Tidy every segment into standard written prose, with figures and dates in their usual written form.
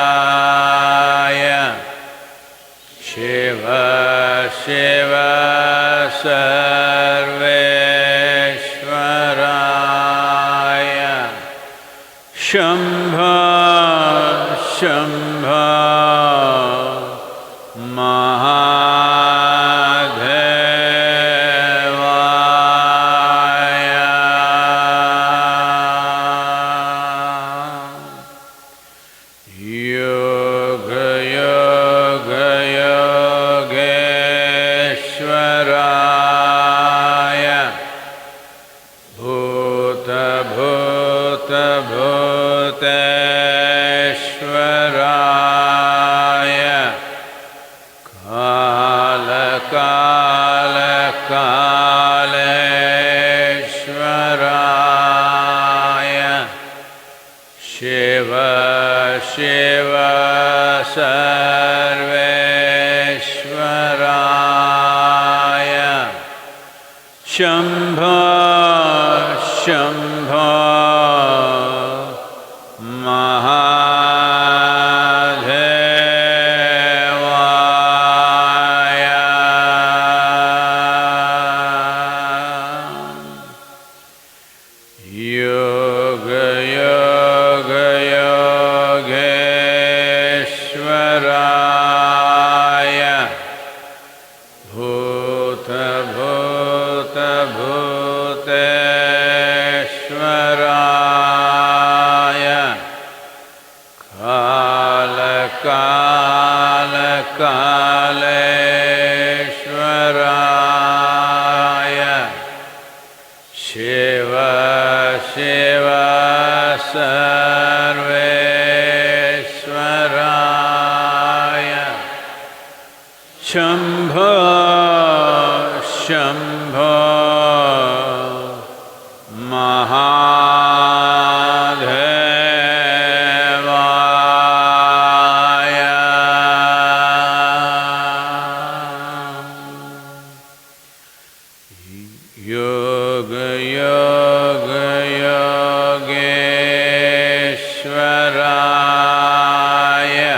Kaleshwaraya Shiva Shiva Sarveshwaraya Shambho Shambho Sarveshwaraya Shambho Shambho Kaleshwaraya Shiva Shiva Sarveshwaraya Shambho Shambho Yogeshwaraya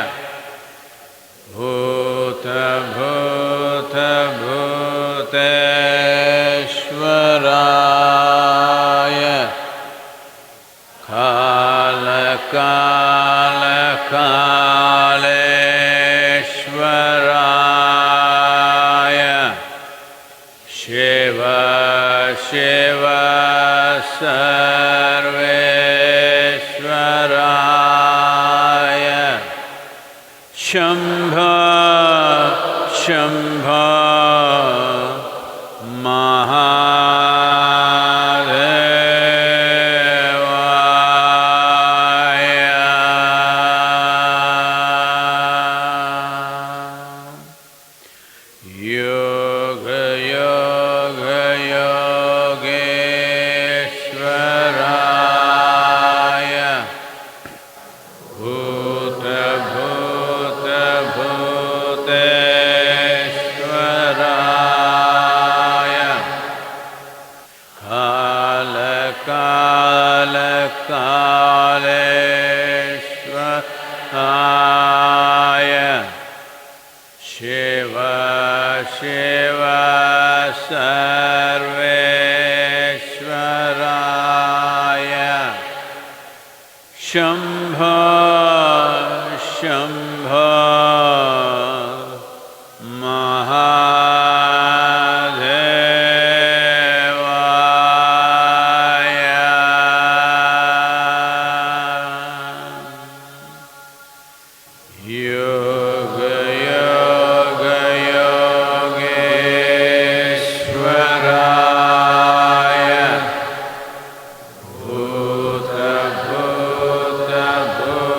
Bhuta Bhuta Bhuteshwaraya Kala Kala Kaleshwaraya Shiva Shiva Sarveshwaraya Shambho Shambho Yogeshwaraya Bhuta Bhuta Bhuteshwaraya Kala Kala Kaleshwaraya Shiva Shiva Sarveshwaraya Shambho Shambho Yogeshwaraya Bhuta Bhuta Bhuteshwaraya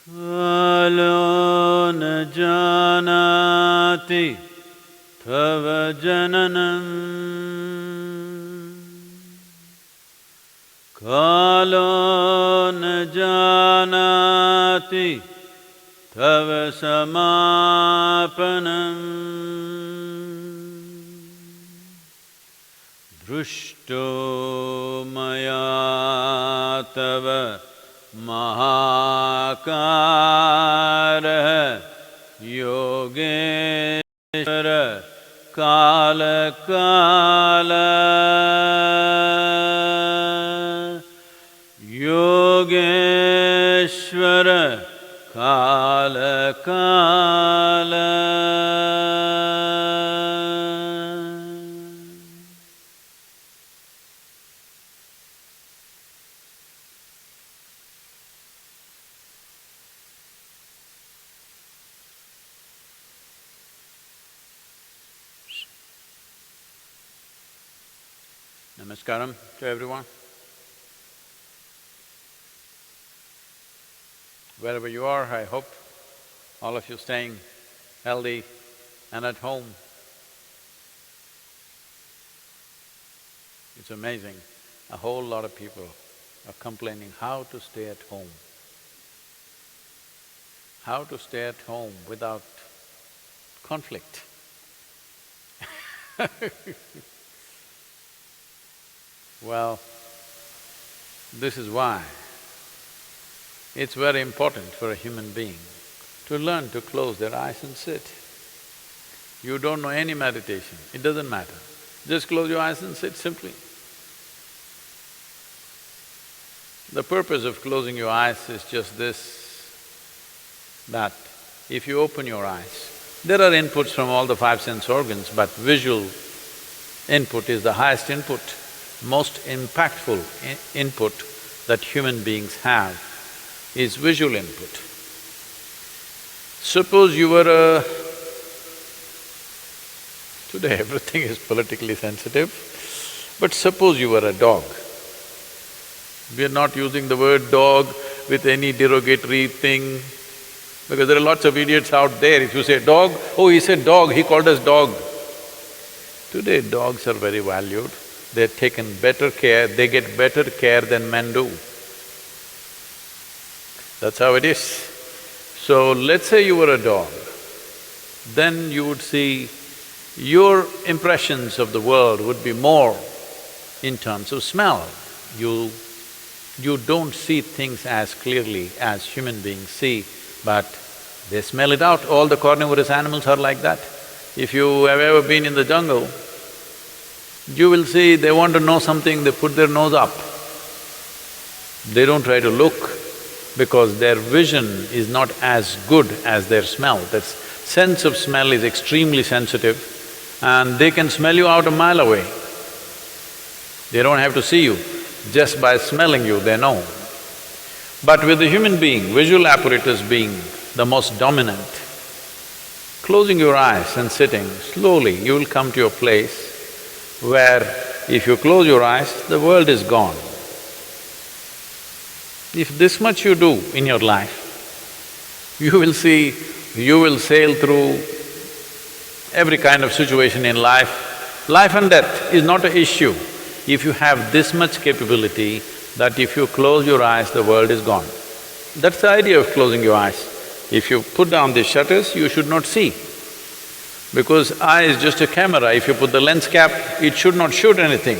Kalo na janati tava jananam. Kalo na janati tava samapanam. Drushto maya tava mahakara Yogeshwaraya kala kala. Yogeshwaraya kala kala. Namaskaram to everyone. Wherever you are, I hope all of you staying healthy and at home. It's amazing, a whole lot of people are complaining how to stay at home. How to stay at home without conflict. Well, this is why it's very important for a human being to learn to close their eyes and sit. You don't know any meditation, it doesn't matter. Just close your eyes and sit simply. The purpose of closing your eyes is just this, that if you open your eyes, there are inputs from all the five sense organs, but visual input is the highest input, most impactful input that human beings have is visual input. Suppose you were a… Today everything is politically sensitive, but suppose you were a dog. We are not using the word dog with any derogatory thing, because there are lots of idiots out there. If you say dog, oh, he said dog, he called us dog. Today dogs are very valued, they're taken better care, they get better care than men do. That's how it is. So let's say you were a dog, then you would see your impressions of the world would be more in terms of smell. You don't see things as clearly as human beings see, but they smell it out. All the carnivorous animals are like that. If you have ever been in the jungle, you will see they want to know something, they put their nose up. They don't try to look because their vision is not as good as their smell. That sense of smell is extremely sensitive and they can smell you out a mile away. They don't have to see you, just by smelling you they know. But with the human being, visual apparatus being the most dominant, closing your eyes and sitting, slowly you will come to a place where if you close your eyes, the world is gone. If this much you do in your life, you will see, you will sail through every kind of situation in life. Life and death is not an issue if you have this much capability that if you close your eyes, the world is gone. That's the idea of closing your eyes. If you put down the shutters, you should not see. Because eye is just a camera, if you put the lens cap, it should not shoot anything.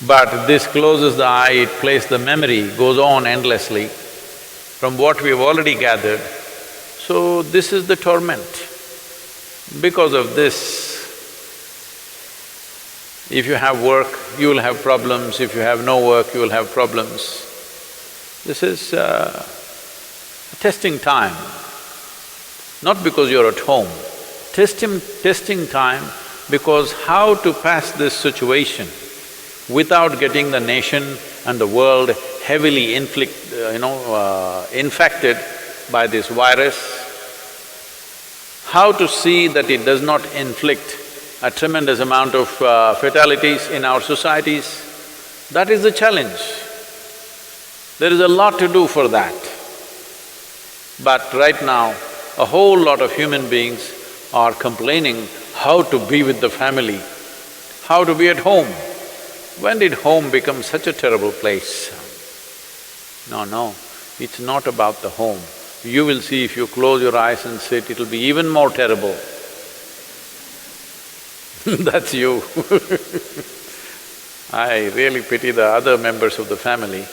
But this closes the eye, it plays the memory, goes on endlessly from what we've already gathered. So this is the torment. Because of this, if you have work, you will have problems, if you have no work, you will have problems. This is a testing time, not because you're at home. Testing time because how to pass this situation without getting the nation and the world heavily infected by this virus, how to see that it does not inflict a tremendous amount of fatalities in our societies, that is the challenge. There is a lot to do for that. But right now, a whole lot of human beings are complaining how to be with the family, how to be at home. When did home become such a terrible place? No, it's not about the home. You will see if you close your eyes and sit, it'll be even more terrible. That's you. I really pity the other members of the family.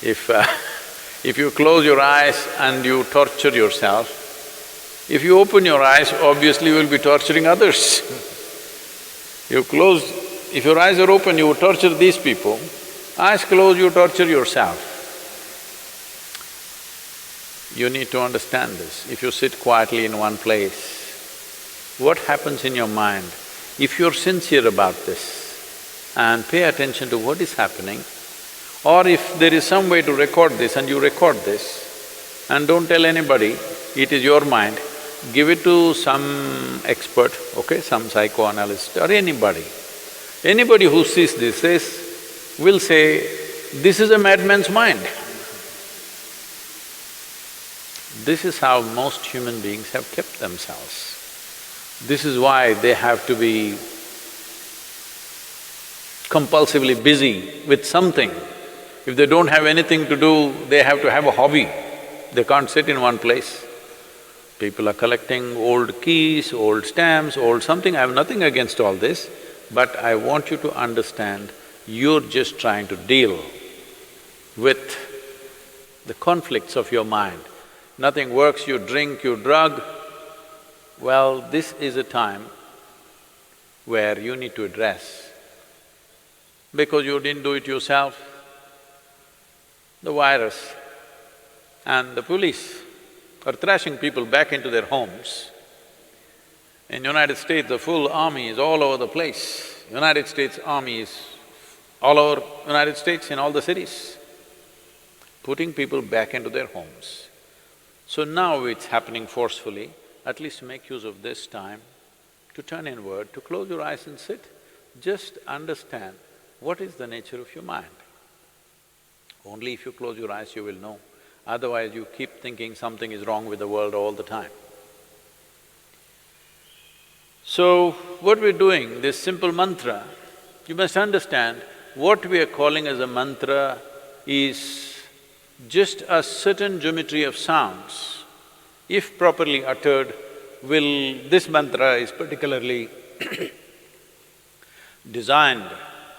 If you close your eyes and you torture yourself, if you open your eyes, obviously you will be torturing others. If your eyes are open, you will torture these people. Eyes closed, you torture yourself. You need to understand this. If you sit quietly in one place, what happens in your mind? If you're sincere about this and pay attention to what is happening, or if there is some way to record this and you record this and don't tell anybody, it is your mind, give it to some expert, okay, some psychoanalyst or anybody. Anybody who sees this will say, this is a madman's mind. This is how most human beings have kept themselves. This is why they have to be compulsively busy with something. If they don't have anything to do, they have to have a hobby. They can't sit in one place. People are collecting old keys, old stamps, old something. I have nothing against all this, but I want you to understand, you're just trying to deal with the conflicts of your mind. Nothing works, you drink, you drug. Well, this is a time where you need to address. Because you didn't do it yourself, the virus and the police are thrashing people back into their homes. In United States, the full army is all over the place. United States Army is all over United States in all the cities, putting people back into their homes. So now it's happening forcefully. At least make use of this time to turn inward, to close your eyes and sit. Just understand what is the nature of your mind. Only if you close your eyes you will know, otherwise you keep thinking something is wrong with the world all the time. So, what we're doing, this simple mantra, you must understand, what we are calling as a mantra is just a certain geometry of sounds. If properly uttered, this mantra is particularly designed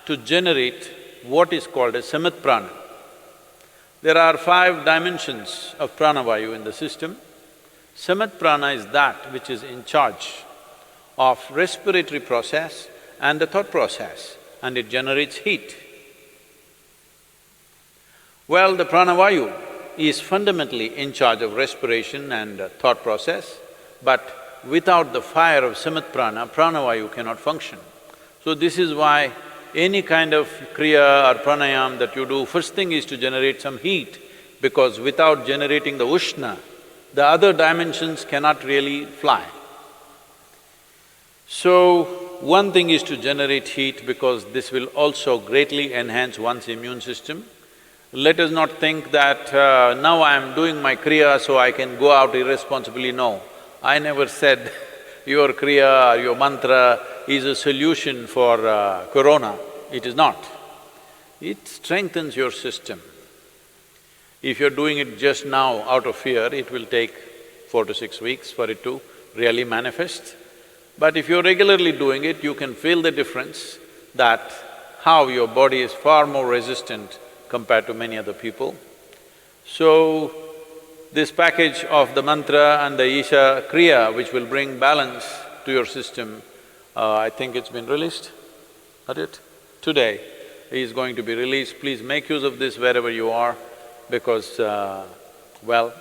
to generate what is called as samat prana. There are 5 dimensions of pranavayu in the system. Samat prana is that which is in charge of respiratory process and the thought process, and it generates heat. Well, the pranavayu is fundamentally in charge of respiration and thought process, but without the fire of samat prana, pranavayu cannot function. So this is why any kind of kriya or pranayam that you do, first thing is to generate some heat, because without generating the ushna, the other dimensions cannot really fly. So, one thing is to generate heat because this will also greatly enhance one's immune system. Let us not think that now I am doing my kriya so I can go out irresponsibly. No, I never said your kriya or your mantra is a solution for corona. It is not. It strengthens your system. If you're doing it just now out of fear, it will take 4 to 6 weeks for it to really manifest. But if you're regularly doing it, you can feel the difference that how your body is far more resistant compared to many other people. So, this package of the mantra and the Isha Kriya, which will bring balance to your system, I think it's been released, not it? Today is going to be released. Please make use of this wherever you are, because, well,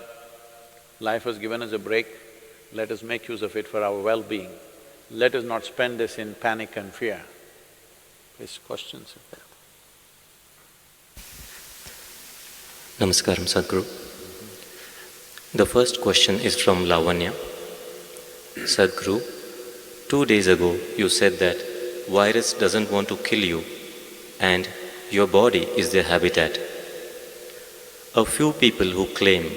life has given us a break. Let us make use of it for our well-being. Let us not spend this in panic and fear. Please, questions if there are. Namaskaram, Sadhguru. The first question is from Lavanya. Sadhguru, 2 days ago you said that virus doesn't want to kill you and your body is their habitat. A few people who claim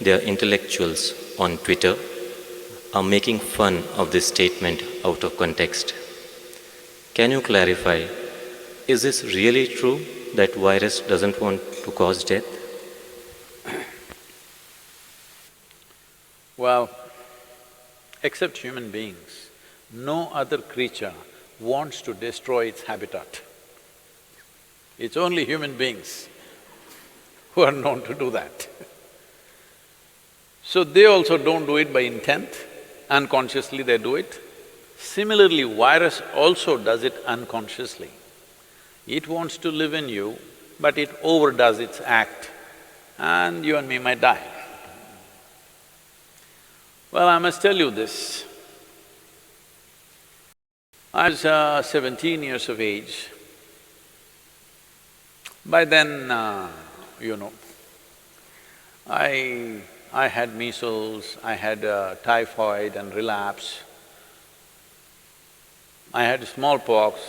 their intellectuals on Twitter are making fun of this statement out of context. Can you clarify, is this really true that virus doesn't want to cause death? Well, except human beings, no other creature wants to destroy its habitat. It's only human beings who are known to do that. So they also don't do it by intent, unconsciously they do it. Similarly, virus also does it unconsciously. It wants to live in you, but it overdoes its act and you and me might die. Well, I must tell you this. I was 17 years of age. By then, I had measles, I had typhoid and relapse. I had smallpox,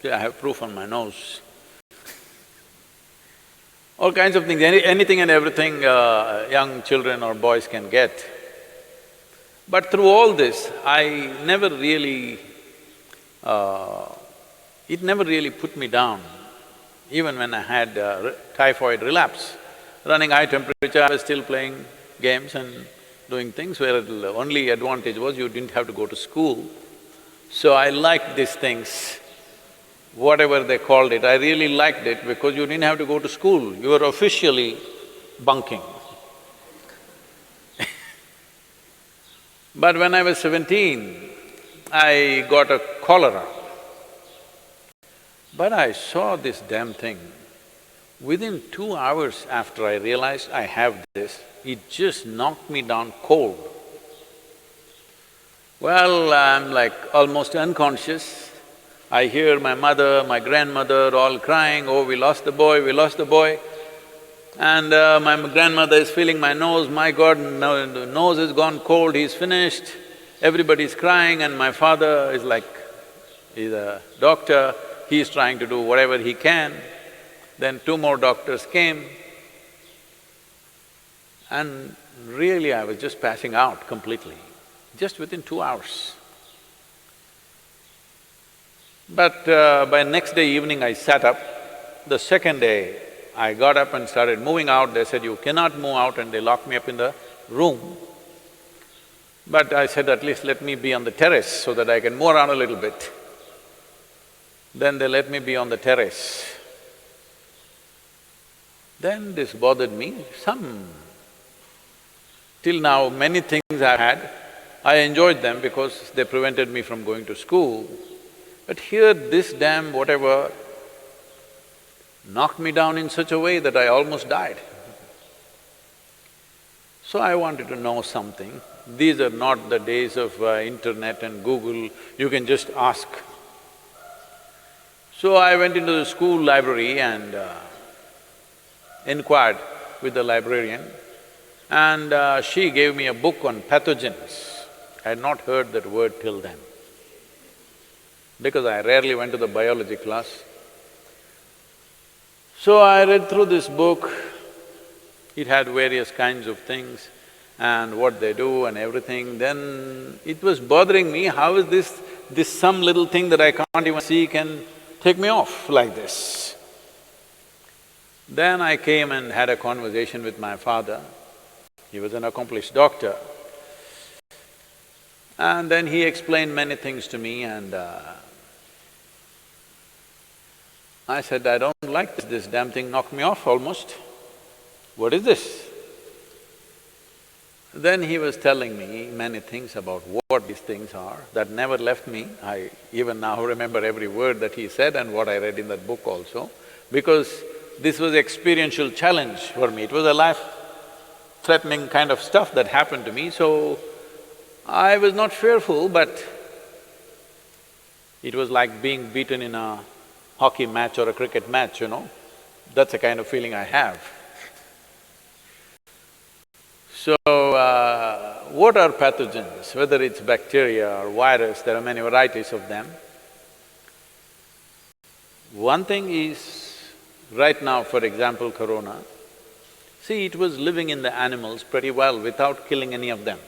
I have proof on my nose. All kinds of things, anything and everything young children or boys can get. But through all this, I never really… it never really put me down. Even when I had typhoid relapse, running high temperature, I was still playing games and doing things where the only advantage was you didn't have to go to school. So I liked these things, whatever they called it, I really liked it because you didn't have to go to school, you were officially bunking. But when I was 17, I got a cholera. But I saw this damn thing. Within 2 hours after I realized I have this, it just knocked me down cold. Well, I'm like almost unconscious. I hear my mother, my grandmother all crying, oh, we lost the boy, we lost the boy. And my grandmother is feeling my nose, my God, no, the nose has gone cold, he's finished. Everybody's crying and my father is like, he's a doctor, he's trying to do whatever he can. Then 2 more doctors came and really I was just passing out completely, just within 2 hours. But by next day evening I sat up. The second day I got up and started moving out. They said, you cannot move out, and they locked me up in the room. But I said, at least let me be on the terrace so that I can move around a little bit. Then they let me be on the terrace. Then this bothered me, till now many things I had, I enjoyed them because they prevented me from going to school. But here this damn whatever knocked me down in such a way that I almost died. So I wanted to know something. These are not the days of internet and Google, you can just ask. So I went into the school library and inquired with the librarian, and she gave me a book on pathogens. I had not heard that word till then, because I rarely went to the biology class. So I read through this book, it had various kinds of things and what they do and everything. Then it was bothering me, how is this some little thing that I can't even see can take me off like this? Then I came and had a conversation with my father. He was an accomplished doctor. And then he explained many things to me and I said, I don't like this damn thing knocked me off almost. What is this? Then he was telling me many things about what these things are, that never left me. I even now remember every word that he said and what I read in that book also, because this was experiential challenge for me. It was a life-threatening kind of stuff that happened to me, so I was not fearful, but it was like being beaten in a hockey match or a cricket match, that's the kind of feeling I have. So, what are pathogens? Whether it's bacteria or virus, there are many varieties of them. One thing is, right now, for example, corona, See, it was living in the animals pretty well without killing any of them.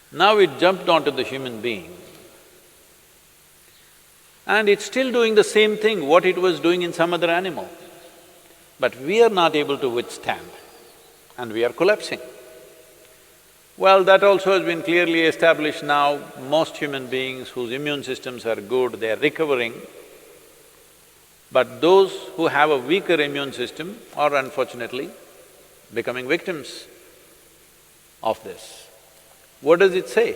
Now it jumped onto the human being, and it's still doing the same thing what it was doing in some other animal. But we are not able to withstand, and we are collapsing. Well, that also has been clearly established now. Most human beings whose immune systems are good, they are recovering. But those who have a weaker immune system are unfortunately becoming victims of this. What does it say?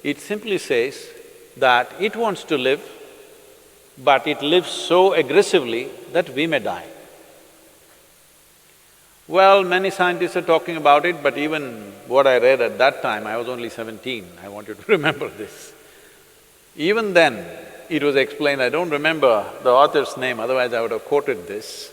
It simply says that it wants to live, but it lives so aggressively that we may die. Well, many scientists are talking about it, but even what I read at that time, I was only 17, I want you to remember this. Even then, it was explained, I don't remember the author's name, otherwise I would have quoted this.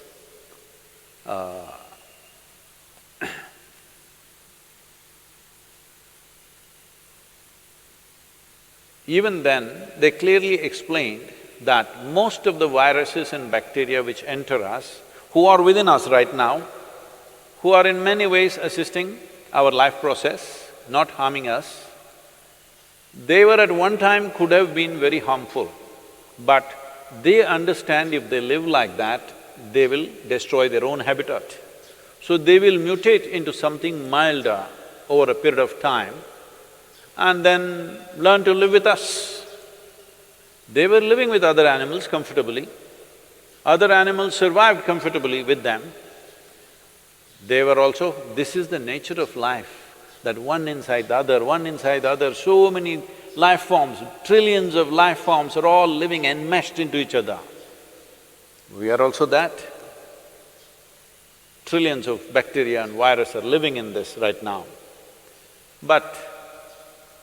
Even then, they clearly explained that most of the viruses and bacteria which enter us, who are within us right now, who are in many ways assisting our life process, not harming us, they were at one time could have been very harmful, but they understand if they live like that, they will destroy their own habitat. So they will mutate into something milder over a period of time and then learn to live with us. They were living with other animals comfortably, other animals survived comfortably with them. They were also… This is the nature of life, that one inside the other, one inside the other, so many life forms, trillions of life forms are all living enmeshed into each other. We are also that. Trillions of bacteria and virus are living in this right now. But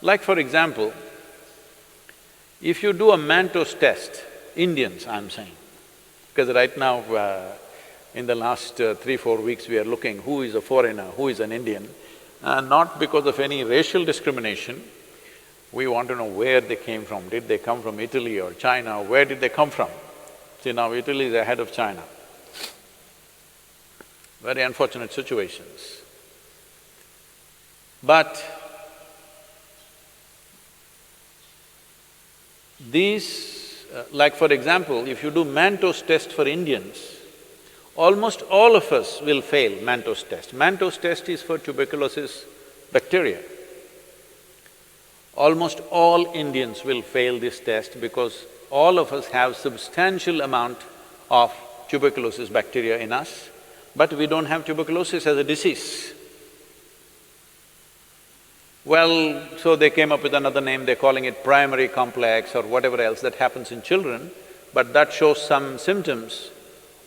like for example, if you do a Manto's test, Indians I'm saying, because right now in the last 3-4 weeks we are looking who is a foreigner, who is an Indian, not because of any racial discrimination, we want to know where they came from. Did they come from Italy or China? Where did they come from? See, now Italy is ahead of China. Very unfortunate situations. But these… like for example, if you do Manto's test for Indians, almost all of us will fail Manto's test. Manto's test is for tuberculosis bacteria. Almost all Indians will fail this test because all of us have substantial amount of tuberculosis bacteria in us, but we don't have tuberculosis as a disease. Well, so they came up with another name, they're calling it primary complex or whatever else that happens in children, but that shows some symptoms.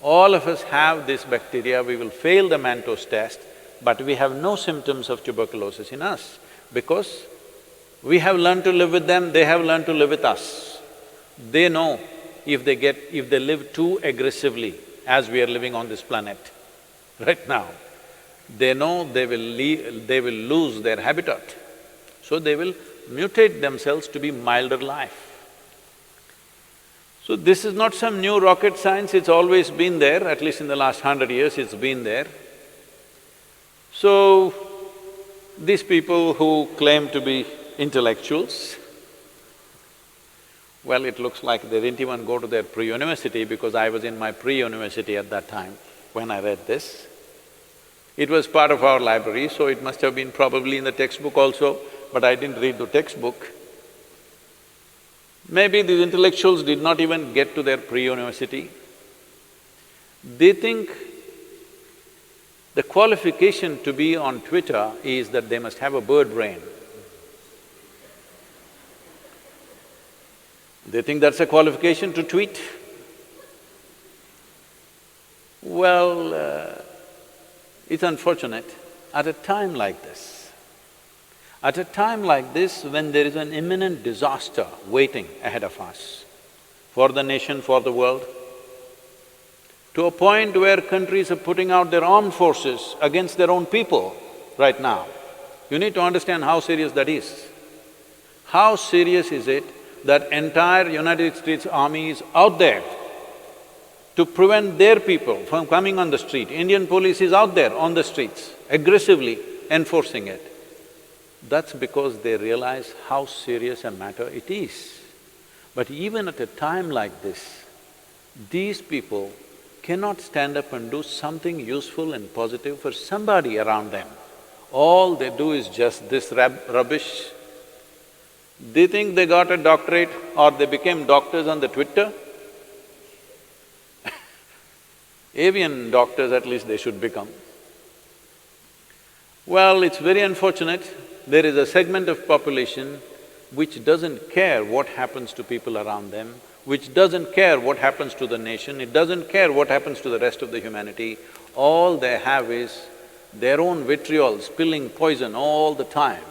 All of us have this bacteria, we will fail the Manto's test, but we have no symptoms of tuberculosis in us because we have learned to live with them, they have learned to live with us. They know if they live too aggressively as we are living on this planet right now, they know they will lose their habitat. So they will mutate themselves to be milder life. So this is not some new rocket science, it's always been there, at least in the last 100 years it's been there. So, these people who claim to be intellectuals, well, it looks like they didn't even go to their pre-university because I was in my pre-university at that time when I read this. It was part of our library, so it must have been probably in the textbook also, but I didn't read the textbook. Maybe these intellectuals did not even get to their pre-university. They think the qualification to be on Twitter is that they must have a bird brain. They think that's a qualification to tweet. Well, it's unfortunate, at a time like this, when there is an imminent disaster waiting ahead of us, for the nation, for the world, to a point where countries are putting out their armed forces against their own people right now, you need to understand how serious that is. How serious is it that entire United States Army is out there to prevent their people from coming on the street. Indian police is out there on the streets, aggressively enforcing it. That's because they realize how serious a matter it is. But even at a time like this, these people cannot stand up and do something useful and positive for somebody around them. All they do is just this rubbish. Do you think they got a doctorate or they became doctors on the Twitter? Avian doctors at least they should become. Well, it's very unfortunate, there is a segment of population which doesn't care what happens to people around them, which doesn't care what happens to the nation, it doesn't care what happens to the rest of the humanity. All they have is their own vitriol, spilling poison all the time.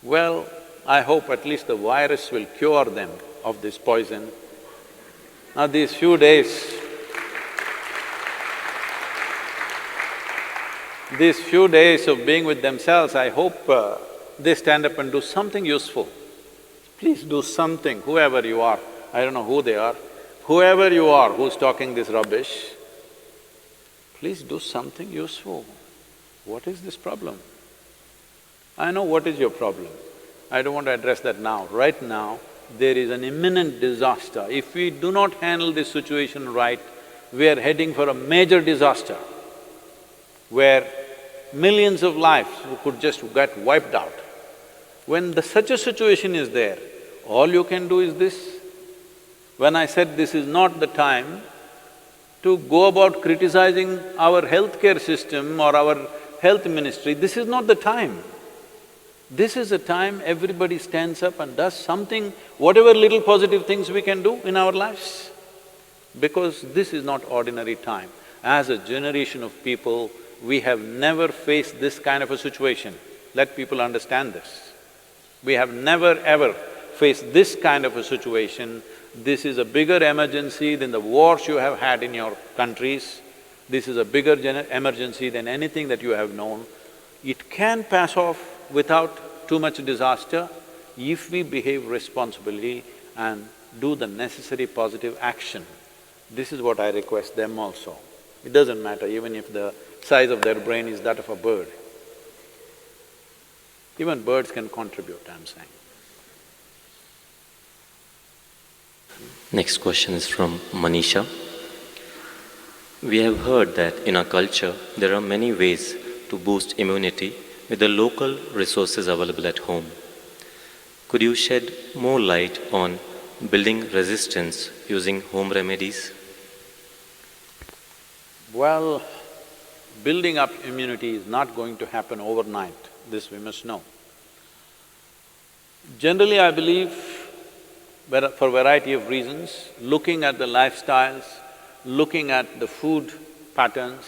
Well, I hope at least the virus will cure them of this poison. Now these few days of being with themselves, I hope they stand up and do something useful. Please do something, whoever you are, I don't know who they are, whoever you are who's talking this rubbish, please do something useful. What is this problem? I know what is your problem. I don't want to address that now. Right now, there is an imminent disaster. If we do not handle this situation right, we are heading for a major disaster where millions of lives could just get wiped out. When such a situation is there, all you can do is this. When I said this is not the time to go about criticizing our healthcare system or our health ministry, this is not the time. This is a time everybody stands up and does something, whatever little positive things we can do in our lives. Because this is not ordinary time. As a generation of people, we have never faced this kind of a situation. Let people understand this. We have never ever faced this kind of a situation. This is a bigger emergency than the wars you have had in your countries. This is a bigger emergency than anything that you have known. It can pass off without too much disaster if we behave responsibly and do the necessary positive action. This is what I request them also. It doesn't matter even if the size of their brain is that of a bird. Even birds can contribute, I'm saying. Next question is from Manisha. We have heard that in our culture, there are many ways to boost immunity with the local resources available at home. Could you shed more light on building resistance using home remedies? Well, building up immunity is not going to happen overnight, this we must know. Generally, I believe, for a variety of reasons, looking at the lifestyles, looking at the food patterns,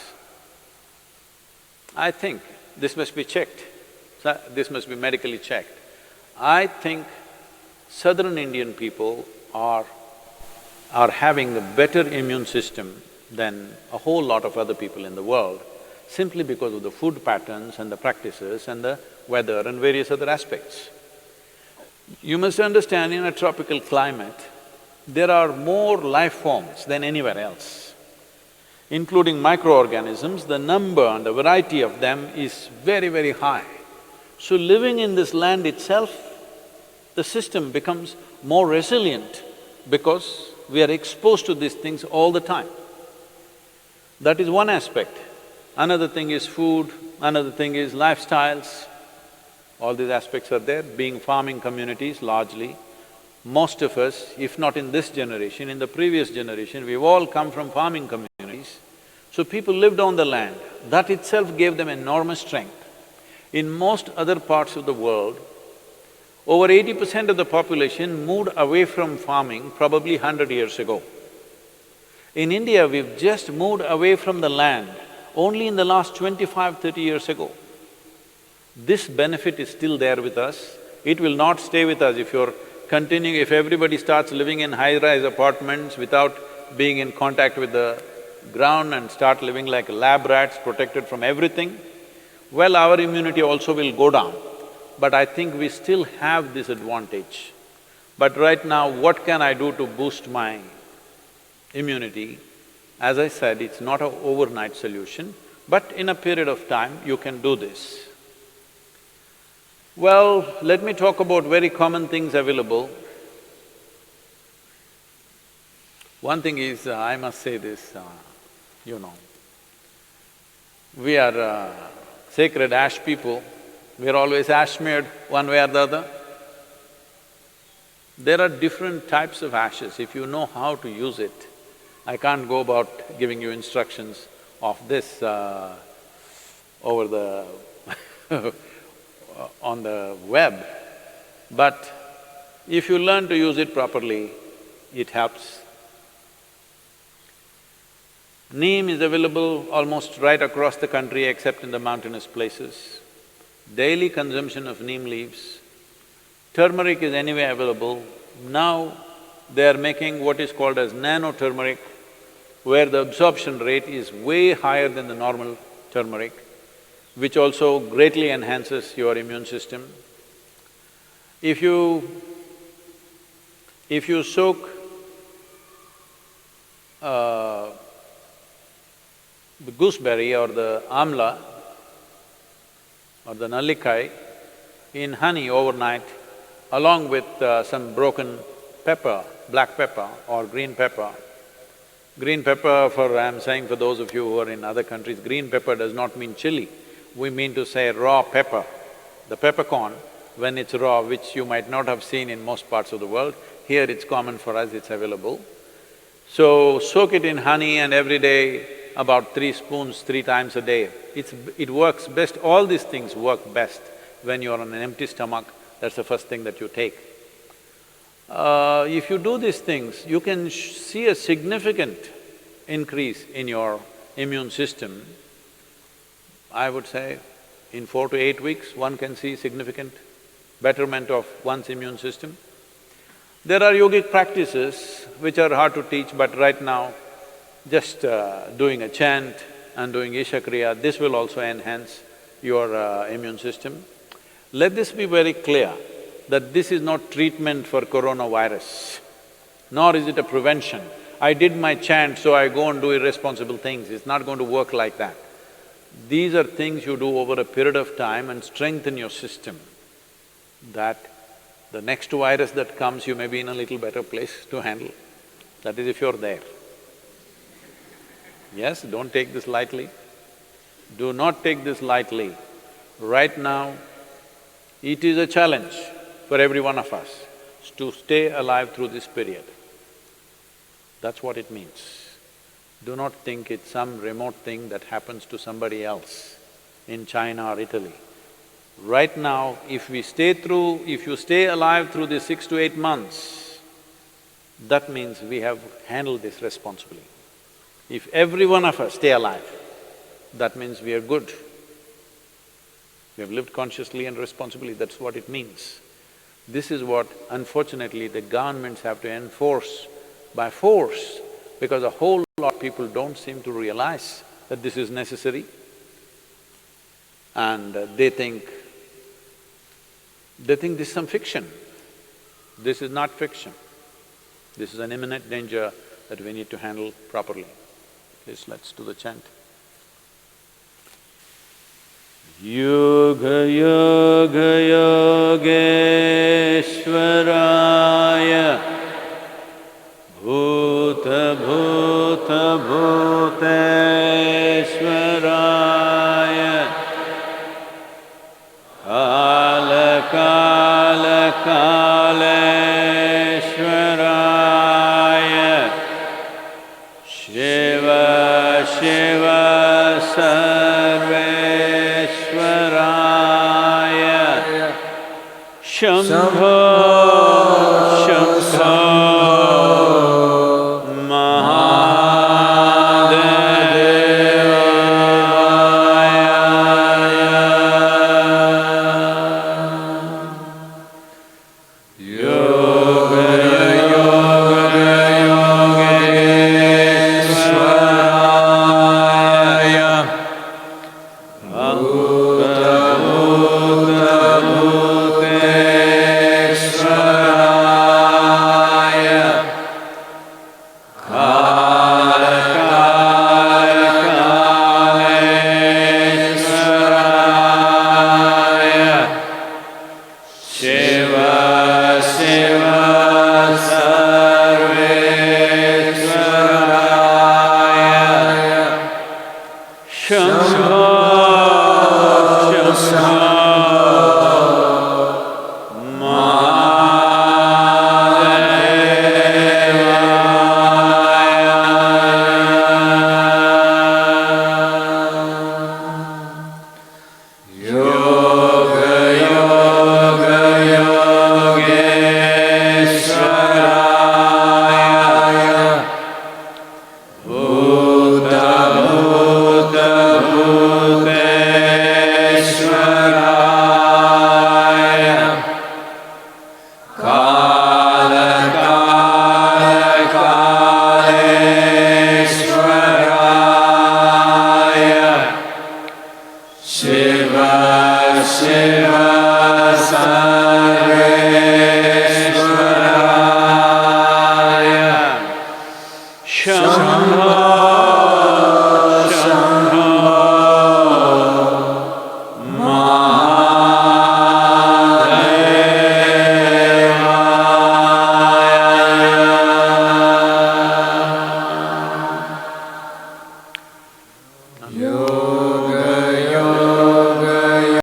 I think this must be checked, this must be medically checked. I think southern Indian people are having a better immune system than a whole lot of other people in the world, simply because of the food patterns and the practices and the weather and various other aspects. You must understand, in a tropical climate, there are more life forms than anywhere else. Including microorganisms, the number and the variety of them is very, very high. So living in this land itself, the system becomes more resilient because we are exposed to these things all the time. That is one aspect. Another thing is food, another thing is lifestyles. All these aspects are there, being farming communities largely. Most of us, if not in this generation, in the previous generation, we've all come from farming communities. So people lived on the land, that itself gave them enormous strength. In most other parts of the world, over 80% of the population moved away from farming probably 100 years ago. In India, we've just moved away from the land only in the last 25–30 years ago. This benefit is still there with us. It will not stay with us if you're continuing… if everybody starts living in high-rise apartments without being in contact with the ground and start living like lab rats, protected from everything, well, our immunity also will go down. But I think we still have this advantage. But right now, what can I do to boost my immunity? As I said, it's not an overnight solution, but in a period of time you can do this. Well, let me talk about very common things available. One thing is, I must say this, we are sacred ash people, we are always ash smeared one way or the other. There are different types of ashes, if you know how to use it. I can't go about giving you instructions of this over the on the web, but if you learn to use it properly, it helps. Neem is available almost right across the country except in the mountainous places. Daily consumption of neem leaves. Turmeric is anyway available. Now they are making what is called as nano-turmeric, where the absorption rate is way higher than the normal turmeric, which also greatly enhances your immune system. If you soak the gooseberry or the amla or the nallikai in honey overnight, along with some broken pepper, black pepper or green pepper. Green pepper I'm saying for those of you who are in other countries, green pepper does not mean chili. We mean to say raw pepper. The peppercorn, when it's raw, which you might not have seen in most parts of the world, here it's common for us, it's available. So, soak it in honey and every day about 3 spoons, 3 times a day. It works best, all these things work best when you're on an empty stomach, that's the first thing that you take. If you do these things, you can see a significant increase in your immune system. I would say in 4 to 8 weeks, one can see significant betterment of one's immune system. There are yogic practices which are hard to teach, but right now, just doing a chant and doing Isha Kriya, this will also enhance your immune system. Let this be very clear that this is not treatment for coronavirus, nor is it a prevention. I did my chant, so I go and do irresponsible things, it's not going to work like that. These are things you do over a period of time and strengthen your system, that the next virus that comes, you may be in a little better place to handle. That is if you're there. Yes, don't take this lightly. Do not take this lightly. Right now, it is a challenge for every one of us to stay alive through this period. That's what it means. Do not think it's some remote thing that happens to somebody else in China or Italy. Right now, if you stay alive through these 6 to 8 months, that means we have handled this responsibly. If every one of us stay alive, that means we are good. We have lived consciously and responsibly, that's what it means. This is what, unfortunately, the governments have to enforce by force, because a whole lot of people don't seem to realize that this is necessary. And they think this is some fiction. This is not fiction. This is an imminent danger that we need to handle properly. Please, let's do the chant. Yoga Yoga Yogeshwaraya Bhuta Bhuta Bhuteshwaraya Kala Kala Kaleshwaraya Shiva Shiva Sarveshwaraya Shambho